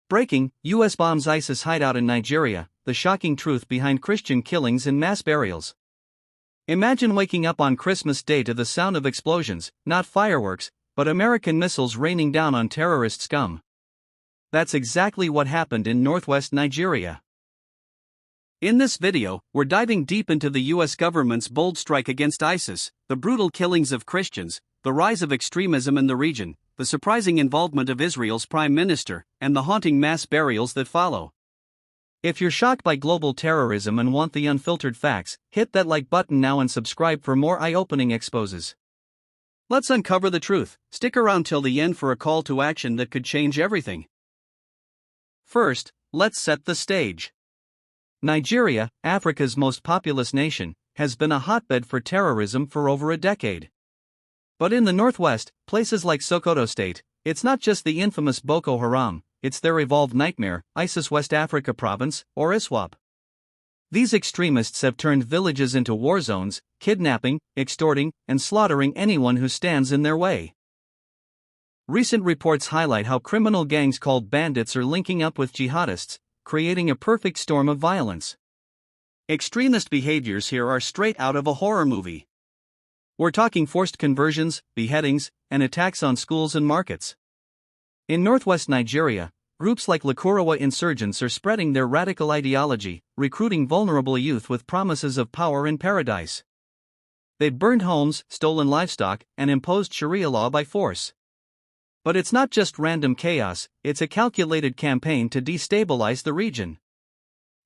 Breaking: U.S. bombs ISIS hideout in Nigeria, the shocking truth behind Christian killings and mass burials. Imagine waking up on Christmas Day to the sound of explosions, not fireworks, but American missiles raining down on terrorist scum. That's exactly what happened in northwest Nigeria. In this video, we're diving deep into the US government's bold strike against ISIS, the brutal killings of Christians, the rise of extremism in the region, the surprising involvement of Israel's prime minister, and the haunting mass burials that follow. If you're shocked by global terrorism and want the unfiltered facts, hit that like button now and subscribe for more eye-opening exposes. Let's uncover the truth. Stick around till the end for a call to action that could change everything. First, let's set the stage. Nigeria, Africa's most populous nation, has been a hotbed for terrorism for over a decade. But in the northwest, places like Sokoto State, it's not just the infamous Boko Haram, it's their evolved nightmare, ISIS West Africa Province, or ISWAP. These extremists have turned villages into war zones, kidnapping, extorting, and slaughtering anyone who stands in their way. Recent reports highlight how criminal gangs called bandits are linking up with jihadists, creating a perfect storm of violence. Extremist behaviors here are straight out of a horror movie. We're talking forced conversions, beheadings, and attacks on schools and markets. In northwest Nigeria, groups like Lakurawa insurgents are spreading their radical ideology, recruiting vulnerable youth with promises of power in paradise. They've burned homes, stolen livestock, and imposed Sharia law by force. But it's not just random chaos, it's a calculated campaign to destabilize the region.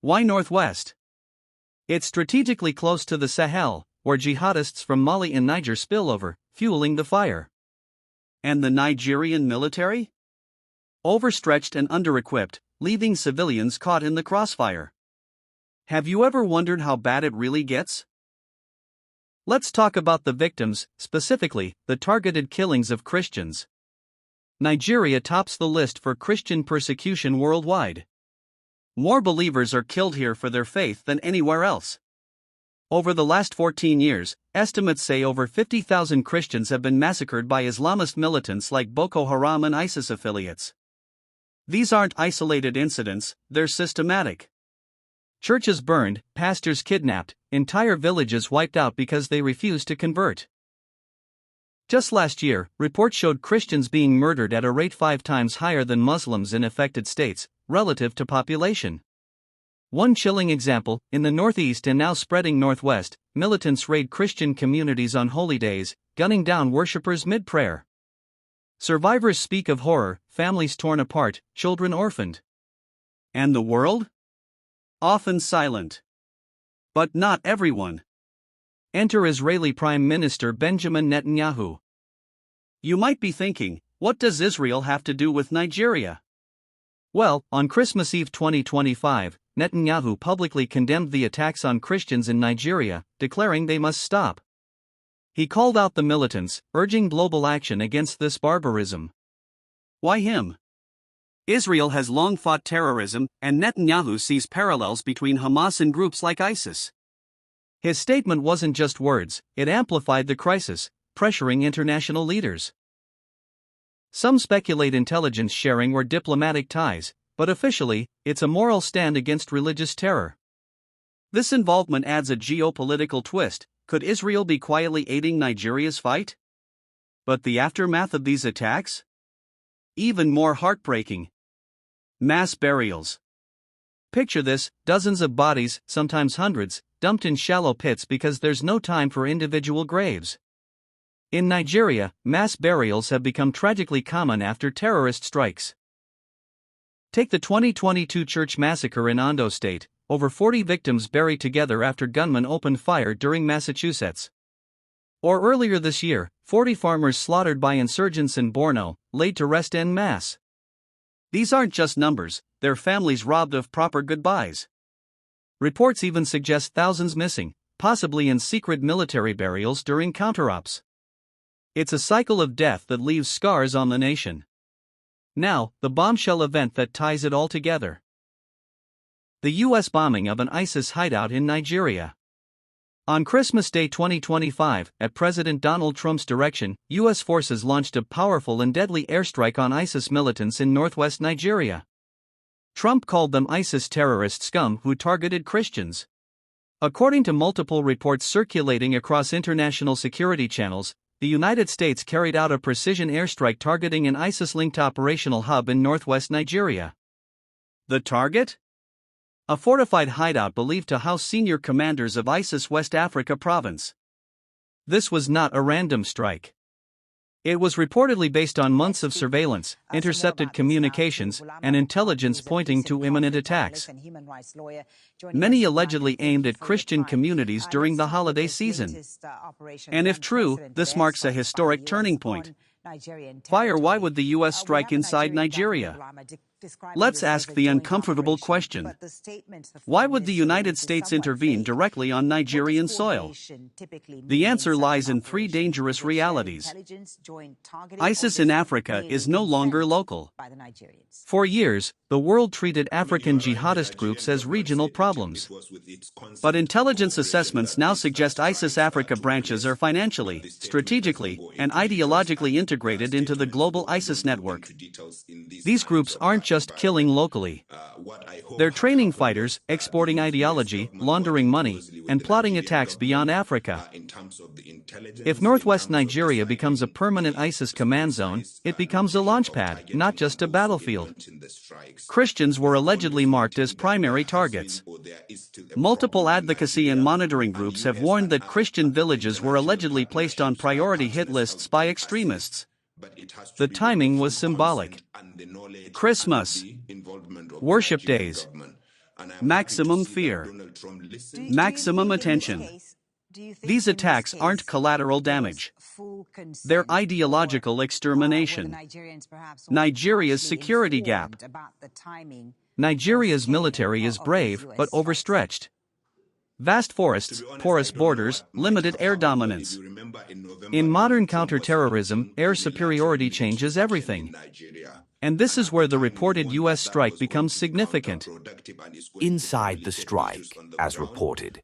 Why northwest? It's strategically close to the Sahel, where jihadists from Mali and Niger spill over, fueling the fire. And the Nigerian military? Overstretched and under-equipped, leaving civilians caught in the crossfire. Have you ever wondered how bad it really gets? Let's talk about the victims, specifically, the targeted killings of Christians. Nigeria tops the list for Christian persecution worldwide. More believers are killed here for their faith than anywhere else. Over the last 14 years, estimates say over 50,000 Christians have been massacred by Islamist militants like Boko Haram and ISIS affiliates. These aren't isolated incidents, they're systematic. Churches burned, pastors kidnapped, entire villages wiped out because they refused to convert. Just last year, reports showed Christians being murdered at a rate 5 times higher than Muslims in affected states, relative to population. One chilling example: in the northeast and now spreading northwest, militants raid Christian communities on holy days, gunning down worshippers mid-prayer. Survivors speak of horror, families torn apart, children orphaned. And the world? Often silent. But not everyone. Enter Israeli Prime Minister Benjamin Netanyahu. You might be thinking, what does Israel have to do with Nigeria? Well, on Christmas Eve 2025, Netanyahu publicly condemned the attacks on Christians in Nigeria, declaring they must stop. He called out the militants, urging global action against this barbarism. Why him? Israel has long fought terrorism, and Netanyahu sees parallels between Hamas and groups like ISIS. His statement wasn't just words, it amplified the crisis, pressuring international leaders. Some speculate intelligence sharing or diplomatic ties, but officially, it's a moral stand against religious terror. This involvement adds a geopolitical twist. Could Israel be quietly aiding Nigeria's fight? But the aftermath of these attacks? Even more heartbreaking. Mass burials. Picture this: dozens of bodies, sometimes hundreds, dumped in shallow pits because there's no time for individual graves. In Nigeria, mass burials have become tragically common after terrorist strikes. Take the 2022 church massacre in Ondo State, over 40 victims buried together after gunmen opened fire during Massachusetts. Or earlier this year, 40 farmers slaughtered by insurgents in Borno, laid to rest en masse. These aren't just numbers, they're families robbed of proper goodbyes. Reports even suggest thousands missing, possibly in secret military burials during counterops. It's a cycle of death that leaves scars on the nation. Now, the bombshell event that ties it all together. The U.S. bombing of an ISIS hideout in Nigeria. On Christmas Day 2025, at President Donald Trump's direction, U.S. forces launched a powerful and deadly airstrike on ISIS militants in northwest Nigeria. Trump called them ISIS terrorist scum who targeted Christians. According to multiple reports circulating across international security channels, the United States carried out a precision airstrike targeting an ISIS-linked operational hub in northwest Nigeria. The target? A fortified hideout believed to house senior commanders of ISIS West Africa province. This was not a random strike. It was reportedly based on months of surveillance, intercepted communications, and intelligence pointing to imminent attacks. Many allegedly aimed at Christian communities during the holiday season. And if true, this marks a historic turning point. Why would the U.S. strike inside Nigeria? Let's ask the uncomfortable question. Why would the United States intervene directly on Nigerian soil? The answer lies in three dangerous realities. ISIS in Africa is no longer local. For years, the world treated African jihadist groups as regional problems. But intelligence assessments now suggest ISIS Africa branches are financially, strategically, and ideologically integrated into the global ISIS network. These groups aren't just killing locally. They're training fighters, exporting ideology, laundering money, and plotting attacks beyond Africa. If northwest Nigeria becomes a permanent ISIS command zone, it becomes a launchpad, not just a battlefield. Christians were allegedly marked as primary targets. Multiple advocacy and monitoring groups have warned that Christian villages were allegedly placed on priority hit lists by extremists. The timing was symbolic. Christmas, worship days, maximum fear, maximum attention. These attacks aren't collateral damage. They're ideological extermination. Nigeria's security gap. Nigeria's military is brave but overstretched. Vast forests, porous borders, limited air dominance. In modern counterterrorism, air superiority changes everything. And this is where the reported U.S. strike becomes significant. Inside the strike, as reported,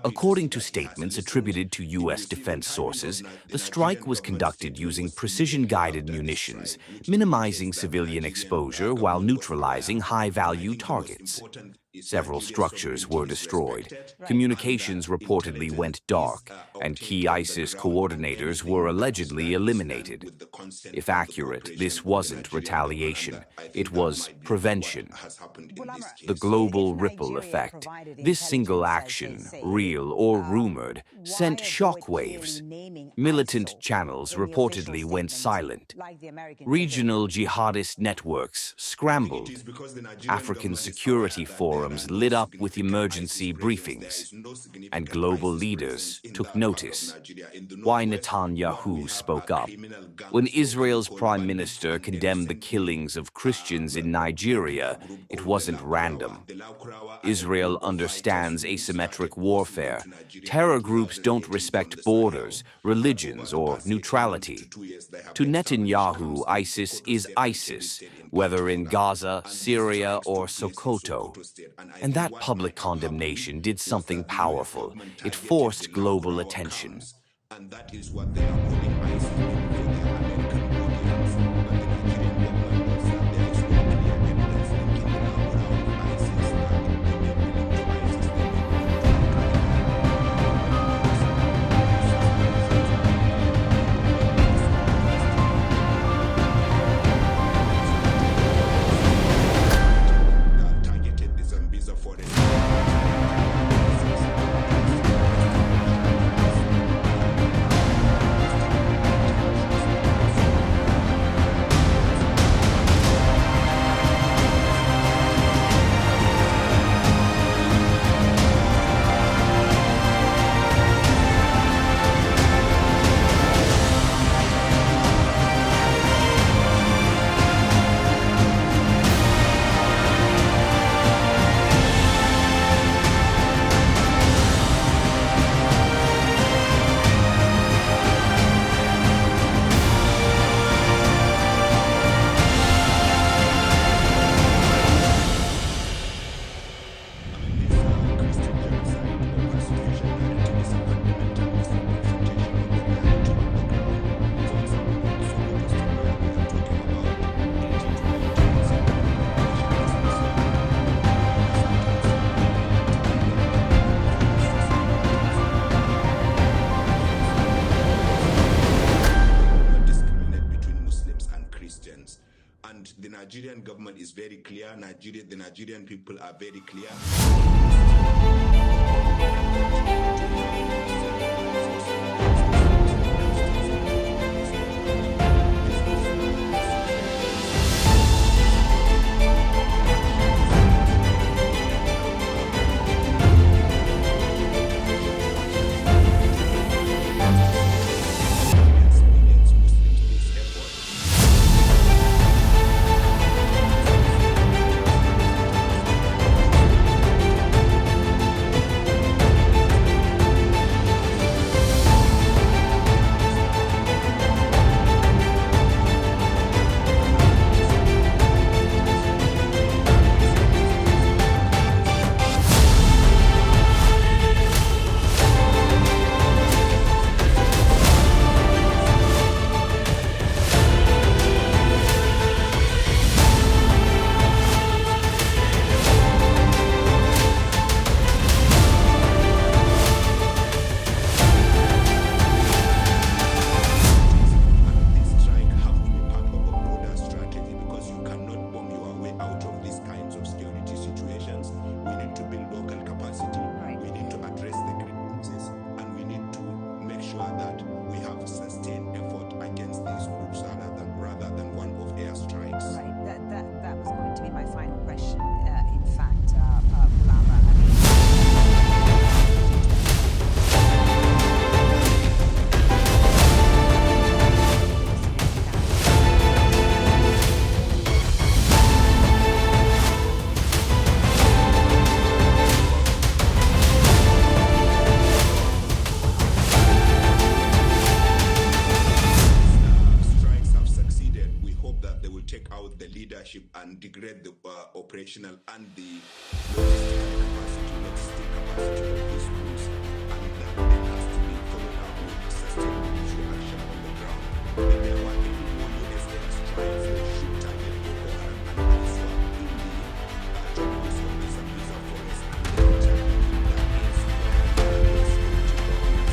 according to statements attributed to U.S. defense sources, the strike was conducted using precision-guided munitions, minimizing civilian exposure while neutralizing high-value targets. Several structures were destroyed, communications reportedly went dark, and key ISIS coordinators were allegedly eliminated. If accurate, this wasn't retaliation, it was prevention. The global ripple effect. This single action, real or rumored, sent shockwaves. Militant channels reportedly went silent. Regional jihadist networks scrambled. African security forums lit up with emergency briefings, and global leaders took notice. Why Netanyahu spoke up. When Israel's prime minister condemned the killings of Christians in Nigeria, it wasn't random. Israel understands asymmetric warfare. Terror groups don't respect borders, religions, or neutrality. To Netanyahu, ISIS is ISIS, whether in Gaza, Syria, or Sokoto. And that public condemnation did something powerful. It forced global attention. And that is what they are calling ISIS for their American audience. But the Nigerian government does not. They are exploiting the evidence and keeping around ISIS targeted the Zambeza forest. world is very clear. The Nigerian people are very clear. And degrade the operational and the logistic capacity of these schools, and that then has to be followed up with sustained military action on the ground. If there were any more US airstrikes, they should target Boko Haram and also in the tropics of the Sambisa forest and the entire that is the security governments. They should be targeting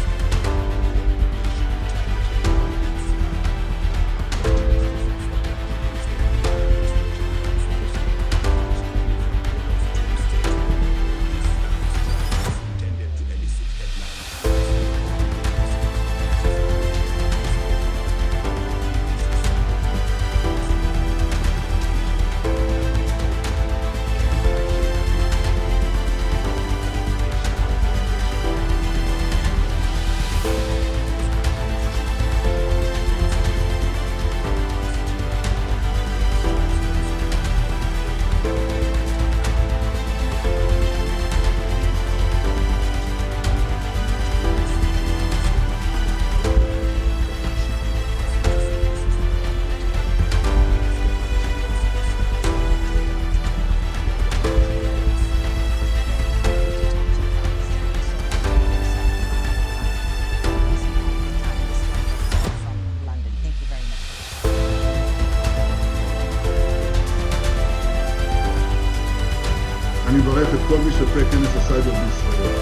אני מברך את כל מי שפה כנס הסייבר בישראל.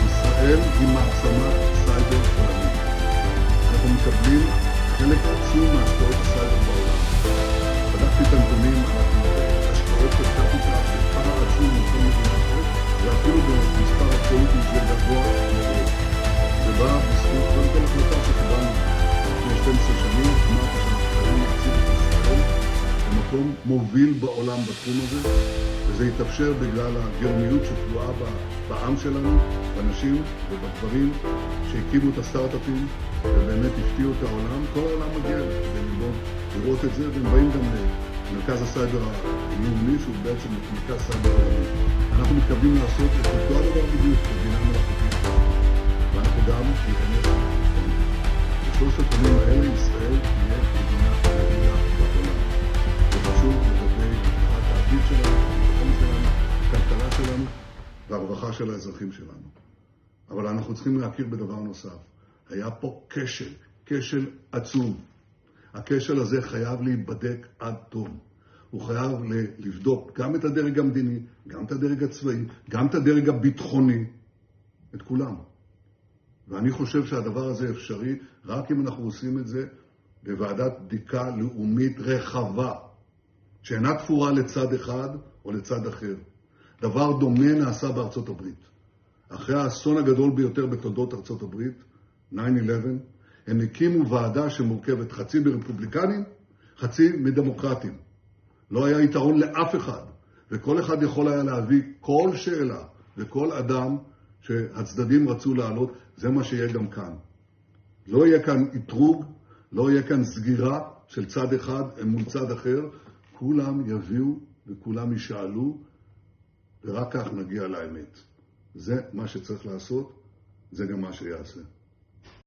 ישראל היא מעצמת סייבר עולמית. אנחנו מקבלים חלק עצום מהשקעות הסייבר בעולם. בדקתי את הנתונים, אנחנו השקעות של קפיטל בפער עצום מכל מדינה אחרת, ואפילו במספר אבסולוטי זה גבוה מאוד. זה בא בזכות קודם כל החלטה שקיבלנו לפני 12 שנים, אמרתי שאנחנו חייבים להציב את ישראל במקום מוביל בעולם בתחום הזה, וזה יתאפשר בגלל הגאוניות שתבואה בעם שלנו, בנשים ובגברים שהקימו את הסטארט-אפים ובאמת הפתיעו את העולם. כל העולם מגיע ללמוד, לראות את זה, והם באים גם למרכז הסייבר הלאומי, שהוא בעצם מרכז סייבר הלאומי. אנחנו מתכוונים לעשות את אותו הדבר בדיוק בבינה מלאכותית, ואנחנו גם ניכנס בשלושת התחומים האלה. ישראל תהיה מדינה מובילה בעולם. זה חשוב לגבי הבטחת העתיד שלנו, הביטחון שלנו, הכלכלה שלנו והרווחה של האזרחים שלנו. אבל אנחנו צריכים להכיר בדבר נוסף. היה פה כשל עצום. הכשל הזה חייב להיבדק עד תום. הוא חייב לבדוק גם את הדרג המדיני, גם את הדרג הצבאי, גם את הדרג הביטחוני, את כולם. ואני חושב שהדבר הזה אפשרי רק אם אנחנו עושים את זה בוועדת בדיקה לאומית רחבה. שאינה תפורה לצד אחד או לצד אחר. דבר דומה נעשה בארצות הברית. אחרי האסון הגדול ביותר בתולדות ארצות הברית, 9/11, הם הקימו ועדה שמורכבת חצי ברפובליקנים, חצי מדמוקרטים. לא היה יתרון לאף אחד, וכל אחד יכול היה להביא כל שאלה וכל אדם שהצדדים רצו להעלות. זה מה שיהיה גם כאן. לא יהיה כאן אתרוג, לא יהיה כאן סגירה של צד אחד מול צד אחר. כולם יביאו וכולם ישאלו, ורק כך נגיע לאמת. זה מה שצריך לעשות, זה גם מה שיעשה.